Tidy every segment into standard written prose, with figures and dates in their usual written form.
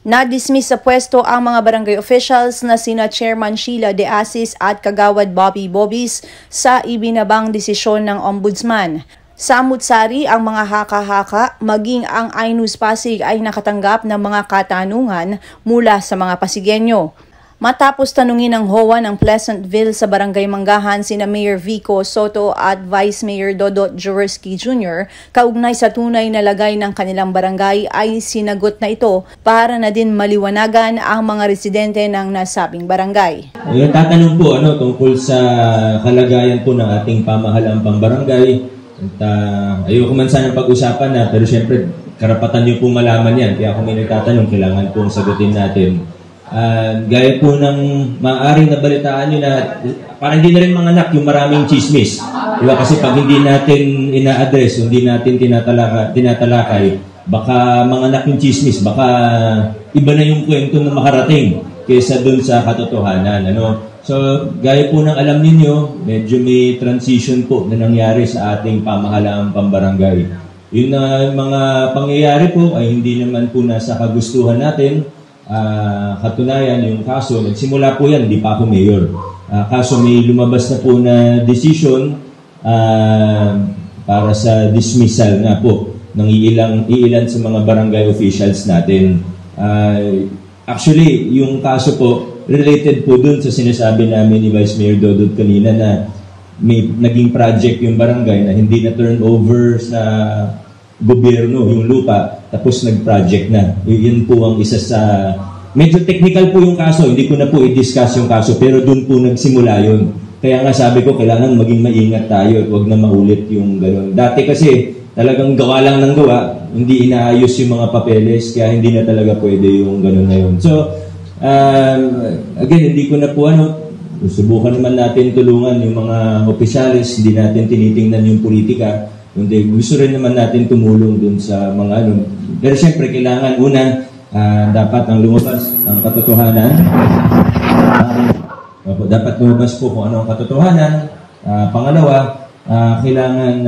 Na-dismiss sa pwesto ang mga barangay officials na sina Chairman Sheila De Asis at Kagawad Bobby Bobis sa ibinabang desisyon ng Ombudsman. Sa Amutsari, ang mga haka-haka maging ang Ainus Pasig ay nakatanggap ng mga katanungan mula sa mga Pasigenyo. Matapos tanungin ng HOA ng Pleasantville sa Barangay Manggahan sina Mayor Vico Soto at Vice Mayor Dodot Jaworski Jr. kaugnay sa tunay na lagay ng kanilang barangay ay sinagot na ito para na din maliwanagan ang mga residente ng nasabing barangay. Tatanong po tungkol sa kalagayan po ng ating pamahalaang pambarangay. Ayoko man sana pag-usapan na, pero siyempre karapatan niyo po malaman yan. Kaya kung may nagtatanong, kailangan pong sagutin natin. Gaya po ng maaaring nabalitaan nyo na parang hindi na rin mga anak yung maraming chismis. Diba? Kasi pag hindi natin ina-address, hindi natin tinatalakay, baka mga anak yung chismis, baka iba na yung kwento na makarating kaysa dun sa katotohanan. So, gaya po ng alam ninyo, medyo may transition po na nangyari sa ating pamahalaang pambarangay. Yung mga pangyayari po ay hindi naman po nasa kagustuhan natin. Katunayan, yung kaso, nagsimula po yan, hindi pa ako mayor. Kaso may lumabas na po na decision para sa dismissal nga po ng ilan sa mga barangay officials natin. Actually, yung kaso po, related po dun sa sinasabi namin ni Vice Mayor Dodot kanina na may naging project yung barangay na hindi na turn over sa gobyerno yung lupa, tapos nag-project na. Yun po ang isa sa... Medyo technical po yung kaso, hindi ko na po i-discuss yung kaso, pero doon po nagsimula yun. Kaya nga sabi ko, kailangan maging maingat tayo at huwag na maulit yung gano'n. Dati kasi, talagang gawa lang ng gawa, hindi inaayos yung mga papeles, kaya hindi na talaga pwede yung gano'n na yun. So, again, hindi ko na po subukan naman natin tulungan yung mga opisyalis, hindi natin tinitingnan yung politika. Hindi, gusto rin naman natin tumulong dun sa mga Pero siyempre, kailangan una, dapat ang lumabas ang katotohanan. Dapat lumabas po kung ano ang katotohanan. Pangalawa, kailangan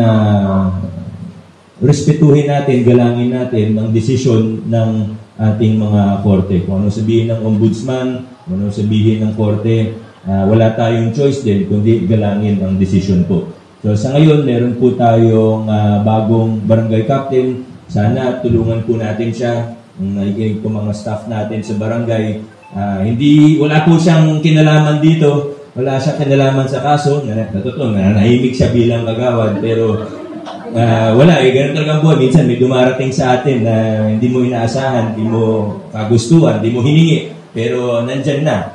respetuhin natin, galangin natin ang desisyon ng ating mga korte. Kung ano sabihin ng ombudsman, kung ano sabihin ng korte, wala tayong choice din, kundi galangin ang desisyon po. So sa ngayon, meron po tayong bagong barangay captain. Sana tulungan po natin siya, nakikinig po mga staff natin sa barangay. Wala po siyang kinalaman dito, wala siyang kinalaman sa kaso. Totoo, nanahimik siya bilang kagawad, pero wala ganun talagang buhay. Minsan may dumarating sa atin na hindi mo inaasahan, hindi mo kagustuhan, hindi mo hiningi, pero nandyan na.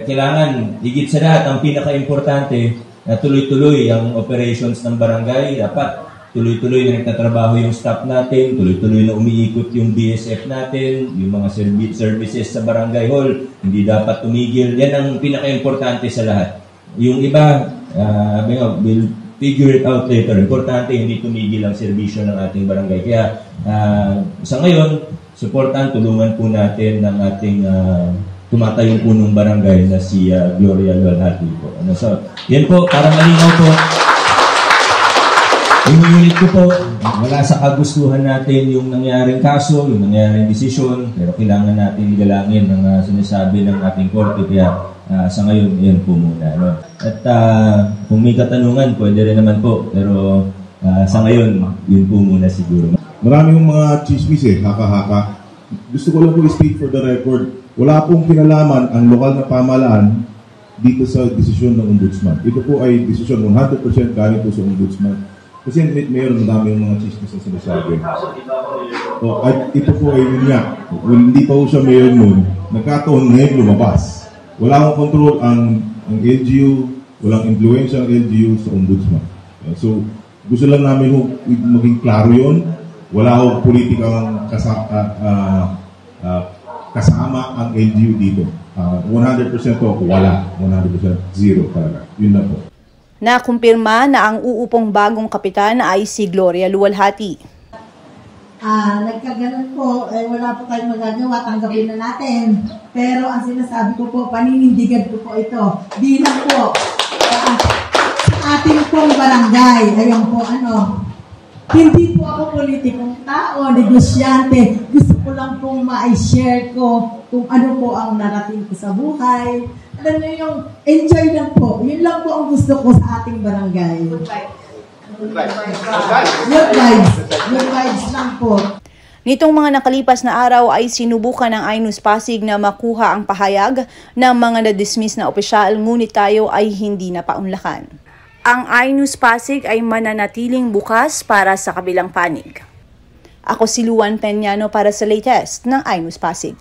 Kailangan, higit sa lahat, ang pinaka-importante, na tuloy-tuloy ang operations ng barangay. Dapat tuloy-tuloy na nagtatrabaho yung staff natin, tuloy-tuloy na umiikot yung BSF natin, yung mga services sa barangay hall, hindi dapat tumigil. Yan ang pinaka-importante sa lahat. Yung iba, we'll figure it out later. Importante, hindi tumigil ang serbisyo ng ating barangay. Kaya sa ngayon, supportan, tulungan po natin ng ating tumatayong punong barangay na si Gloria Lualhati po. So, yan po, para malinaw po. Inuulit ko po, wala sa kagustuhan natin yung nangyaring kaso, yung nangyaring desisyon, pero kailangan natin galangin ang sinasabi ng ating korte. Kaya sa ngayon, yan po muna. At kung may katanungan, pwede rin naman po. Pero sa ngayon, yun po muna siguro. Maraming mga chismis haka-haka. Gusto ko lang po i-state for the record, wala pong kinalaman ang lokal na pamahalaan dito sa desisyon ng ombudsman. Ito po ay desisyon 100% galing po sa ombudsman. Kasi mayroon madami yung mga chismis na sinasabi. At ito po ay yun nga. Hindi pa po siya mayor noon. Nagkataon ngayon lumabas. Wala akong control ang LGU, walang influensya ang LGU sa ombudsman. So, gusto lang namin maging klaro yun. Wala akong politikang kasama ang LGU dito. 100% po, wala. 100% zero talaga. Yun na po. Nakumpirma na ang uupong bagong kapitan ay si Gloria Lualhati. Nagkaganon po, wala po tayong magagawa, tanggapin na natin. Pero ang sinasabi ko po, paninindigan ko po ito. Di lang po, sa ating pong barangay, ayun po, hindi po ako politikong tao, negosyante. Gusto ko ko lang pong ma-share ko kung ano po ang narating ko sa buhay. Alam niyo yung enjoy lang po. Yun lang po ang gusto ko sa ating barangay. Good vibes lang po. Nitong mga nakalipas na araw ay sinubukan ng iNews Pasig na makuha ang pahayag ng mga na-dismiss na opisyal, ngunit tayo ay hindi napaunlakan. Ang iNews Pasig ay mananatiling bukas para sa kabilang panig. Ako si Luan Peñano para sa latest ng iNews Pasig.